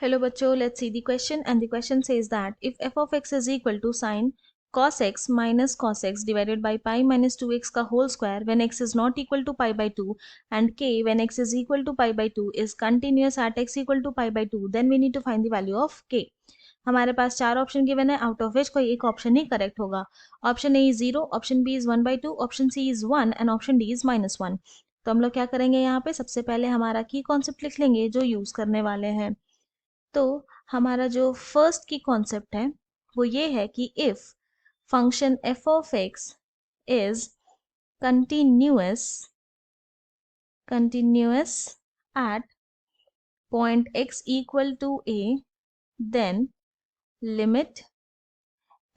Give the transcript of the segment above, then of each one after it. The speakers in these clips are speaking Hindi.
Hello बच्चों, let's see the question and the question says that if f of x is equal to sin cos x minus cos x divided by pi minus 2x का whole square when x is not equal to pi by 2 and k when x is equal to pi by 2 is continuous at x equal to pi by 2 then we need to find the value of k. हमारे पास चार ऑप्शन गिवन है, आउट ऑफ विच कोई एक ऑप्शन ही करेक्ट होगा. Option A is 0, option B is 1/2, option C is 1 and option D is -1. तो हम लोग क्या करेंगे, यहाँ पे सबसे पहले हमारा की कॉन्सेप्ट लिख लेंगे जो यूज करने वाले हैं. तो हमारा जो फर्स्ट की कॉन्सेप्ट है वो ये है कि if function F of x is continuous at point x equal to a, then limit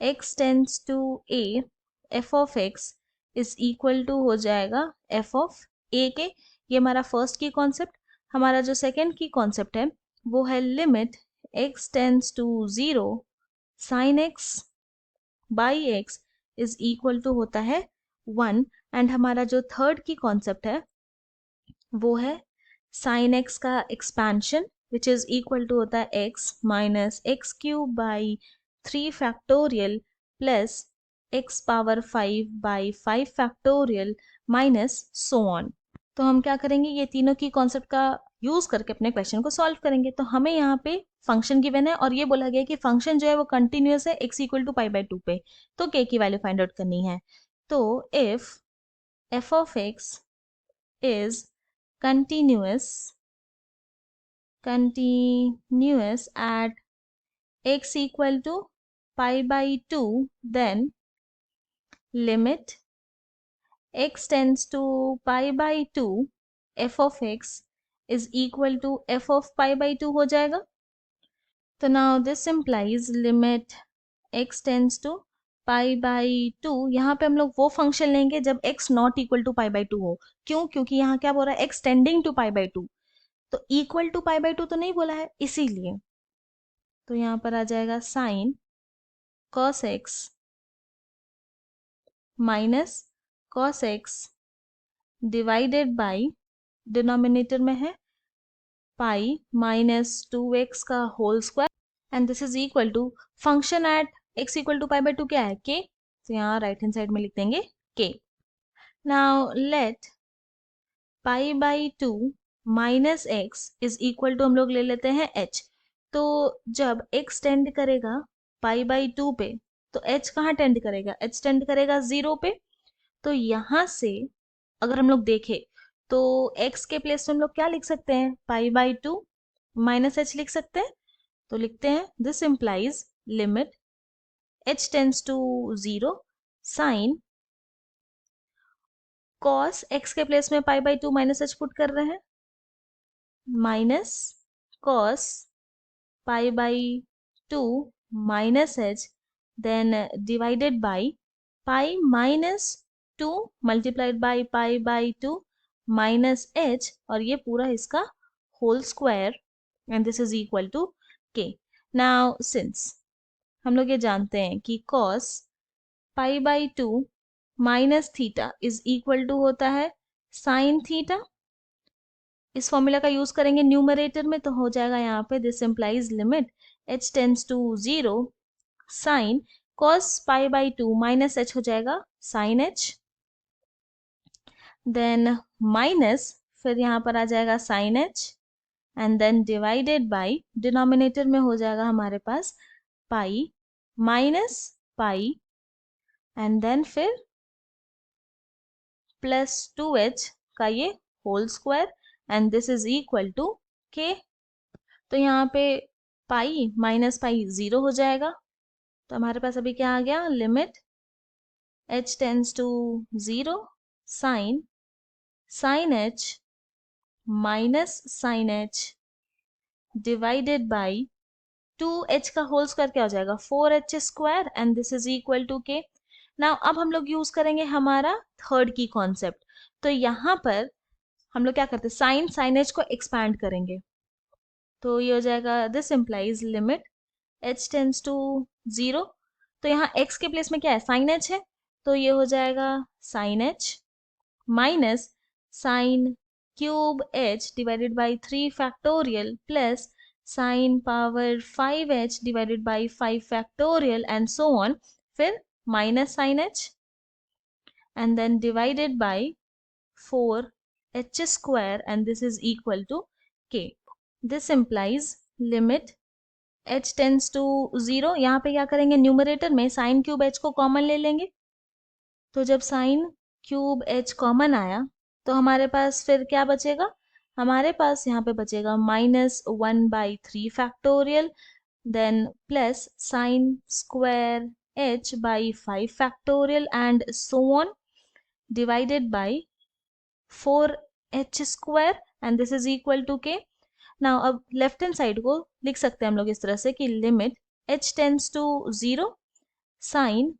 x tends to a f of x is equal to हो जाएगा f of a के. ये हमारा फर्स्ट की कॉन्सेप्ट. हमारा जो सेकेंड की कॉन्सेप्ट है वो है limit x tends to 0 sin x by x is equal to होता है 1. एंड हमारा जो थर्ड की कॉन्सेप्ट है वो है sin x का expansion which is equal to होता है x minus x cube by 3 factorial plus x power 5 by 5 factorial minus so on. तो हम क्या करेंगे, ये तीनों की कॉन्सेप्ट का यूज करके अपने क्वेश्चन को सॉल्व करेंगे. तो हमें यहाँ पे फंक्शन गिवन है और ये बोला गया कि फंक्शन जो है वो कंटिन्यूअस है x equal to pi by 2 पे. तो k की वैल्यू फाइंड आउट करनी है. तो if f of x is continuous at x equal to pi by 2, then limit x tends to pi by 2 f of x is equal to f of pi by 2 हो जाएगा. तो now this implies limit x tends to pi by 2. यहाँ पे हम लोग वो फंक्शन लेंगे जब x not equal to pi by 2 हो. क्यों? क्योंकि यहाँ क्या बोल रहा है, x tending to pi by 2. तो इक्वल टू पाई बाई 2 तो नहीं बोला है, इसीलिए. तो यहाँ पर आ जाएगा sine cos x minus cos x divided by denominator में है पाई माइनस 2x का whole square and this is equal to function at x equal to pi by 2 क्या है, k. तो यहाँ राइट हैंड साइड में लिख देंगे k. Now let pi by 2 minus x is equal to हम लोग ले लेते हैं h. तो जब x टेंड करेगा पाई बाई 2 पे तो h कहाँ टेंड करेगा, h टेंड करेगा 0 पे. तो यहाँ से अगर हम लोग देखें तो x के प्लेस में हम लोग क्या लिख सकते हैं, पाई बाई 2 माइनस h लिख सकते हैं. तो लिखते हैं this implies limit h tends to 0 sine cos x के प्लेस में pi by 2 minus h put कर रहे हैं minus cos pi by 2 minus h then divided by pi minus 2 multiplied by pi by 2 minus h और ये पूरा इसका whole square and this is equal to k. Now since हम लोग ये जानते हैं कि cos pi by 2 minus theta is equal to होता है साइन थीटा. इस फॉर्मूला का यूज करेंगे न्यूमरेटर में तो हो जाएगा यहाँ पे this implies limit h tends to 0 sine cos pi by 2 minus h हो जाएगा साइन h देन माइनस फिर यहाँ पर आ जाएगा sine h and then divided by denominator में हो जाएगा हमारे पास pi minus pi and then फिर प्लस 2h का ये whole square and this is equal to k. तो यहाँ पे पाई माइनस पाई 0 हो जाएगा. तो हमारे पास अभी क्या आ गया, limit h tends to 0 sine h minus sine h divided by 2h का होल स्क्वायर क्या हो जाएगा 4h square and this is equal to k. Now अब हम लोग यूज करेंगे हमारा थर्ड की कॉन्सेप्ट. तो यहाँ पर हम लोग क्या करते हैं, साइन h को एक्सपैंड करेंगे. तो ये हो जाएगा this implies limit h tends to 0. तो यहाँ x के प्लेस में क्या है, साइन h है. तो ये हो जाएगा sine h minus sine cube h divided by 3 factorial plus sine power 5h divided by 5 factorial and so on, फिर minus sine h and then divided by 4h square and this is equal to k. This implies limit h tends to 0. यहाँ पे क्या करेंगे, न्यूमरेटर में साइन क्यूब h को कॉमन ले लेंगे, तो जब साइन क्यूब h कॉमन आया तो हमारे पास फिर क्या बचेगा, हमारे पास यहाँ पे बचेगा -1/3 factorial then plus sine square h by 5 factorial and so on divided by 4h square and this is equal to k. Now अब लेफ्ट हैंड साइड को लिख सकते हैं हम लोग इस तरह से कि limit h tends to 0 sine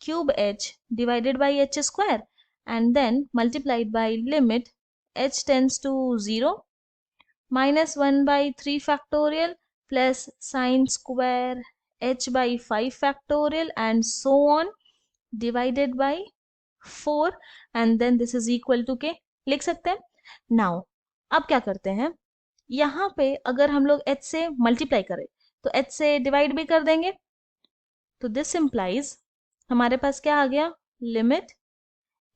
cube h divided by h square and then multiplied by limit h tends to 0 -1/3 factorial plus sine square h by 5 factorial and so on divided by 4 and then this is equal to k लिख सकते हैं. नाउ अब क्या करते हैं, यहाँ पे अगर हम लोग h से मल्टीप्लाई करें तो h से डिवाइड भी कर देंगे, तो दिस इम्प्लाइज हमारे पास क्या आ गया, limit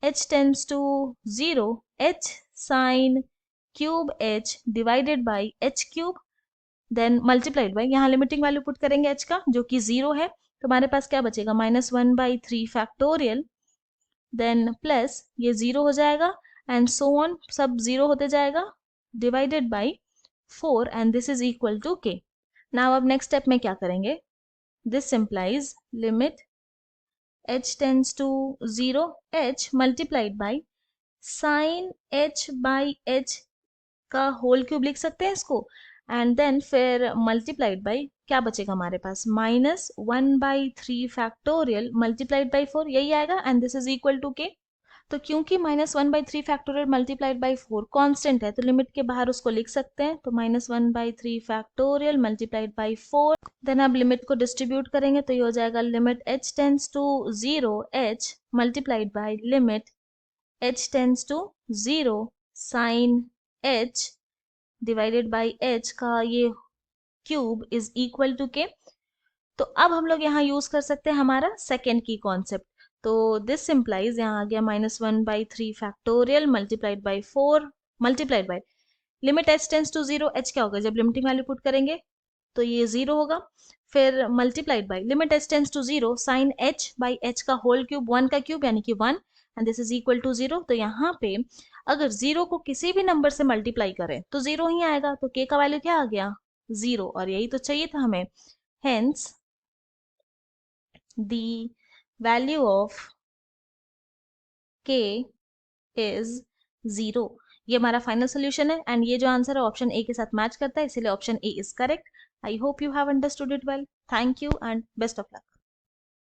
h tends to 0 h sine cube h divided by h cube then multiplied by, यहाँ लिमिटिंग वैल्यू पुट करेंगे h का जो कि 0 है, तो हमारे पास क्या बचेगा -1/3 फैक्टोरियल देन प्लस ये 0 हो जाएगा एंड सो ऑन सब 0 होते जाएगा divided by 4 and this is equal to k. Now अब नेक्स्ट स्टेप में क्या करेंगे, this implies limit h tends to 0 h multiplied by sine h by h का होल क्यूब लिख सकते हैं इसको एंड देन फिर मल्टीप्लाइड बाई क्या बचेगा हमारे पास -1/3 फैक्टोरियल मल्टीप्लाइड बाई 4 यही आएगा and this is equal to k. तो क्योंकि -1/3 फैक्टोरियल मल्टीप्लाइड बाई 4 कांस्टेंट है तो लिमिट के बाहर उसको लिख सकते हैं, तो -1/3 फैक्टोरियल मल्टीप्लाइड बाई 4 देन अब लिमिट को डिस्ट्रीब्यूट करेंगे तो ये हो जाएगा limit h tends to 0 h multiplied by limit h tends to 0 sine h divided by h का ये cube is equal to k. तो अब हम लोग यहाँ यूज कर सकते हैं हमारा सेकेंड की कॉन्सेप्ट, तो दिस इम्प्लाइज यहाँ आ गया -1/3 factorial multiplied by 4 multiplied by limit h tends to 0 h क्या होगा, जब लिमिटिंग वैल्यू पुट करेंगे तो ये 0 होगा, फिर multiplied by limit h tends to 0 sine h by h का होल क्यूब 1 का क्यूब यानी कि 1 and this is equal to 0. तो यहाँ पे अगर 0 को किसी भी नंबर से मल्टीप्लाई करें तो 0 ही आएगा, तो k का वैल्यू क्या आ गया 0 और यही तो चाहिए था हमें. Hence the value of k is 0. ये हमारा फाइनल सोल्यूशन है एंड ये जो आंसर है ऑप्शन ए के साथ मैच करता है, इसलिए option A is correct. I hope you have understood it well. Thank you and best of luck.